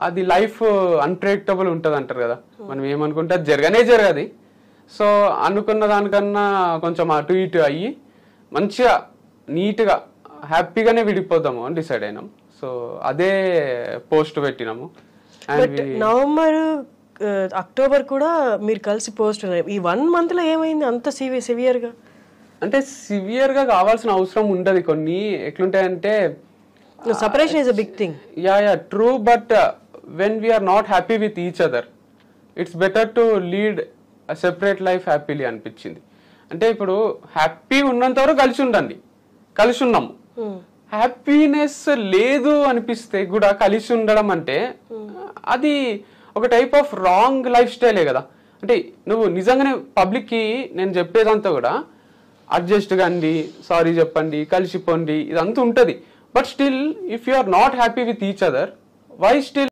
అది life unpredictable ఉంటుంది అంటారు కదా, మనం ఏమనుకుంటే అది జరగది. సో అనుకున్న దానికన్నా కొంచెం అటు ఇటు అయ్యి మంచిగా నీట్గా హ్యాపీగానే విడిపోదాము అని డిసైడ్ అయినాం. సో అదే పోస్ట్ పెట్టినాము. నవంబర్ అక్టోబర్ కూడా మీరు కలిసి పోస్ట్ ఈ 1 month లో ఏమైంది అంత సివియర్గా? అంటే సివియర్గా కావాల్సిన అవసరం ఉండదు. కొన్ని ఎట్లుంటాయంటే separation is a big thing. Yeah true, but when we are not happy with each other it's better to lead separate life happily అనిపించింది. అంటే ఇప్పుడు హ్యాపీ ఉన్నంత వరకు కలిసి ఉన్నాము. హ్యాపీనెస్ లేదు అనిపిస్తే కూడా కలిసి ఉండడం అంటే అది ఒక టైప్ ఆఫ్ రాంగ్ లైఫ్ స్టైలే కదా. అంటే నువ్వు నిజంగానే పబ్లిక్కి నేను చెప్పేదంతా కూడా అడ్జస్ట్ కండి, సారీ చెప్పండి, కలిసిపోండి, ఇదంతా ఉంటుంది. But still if you are not happy with each other, why still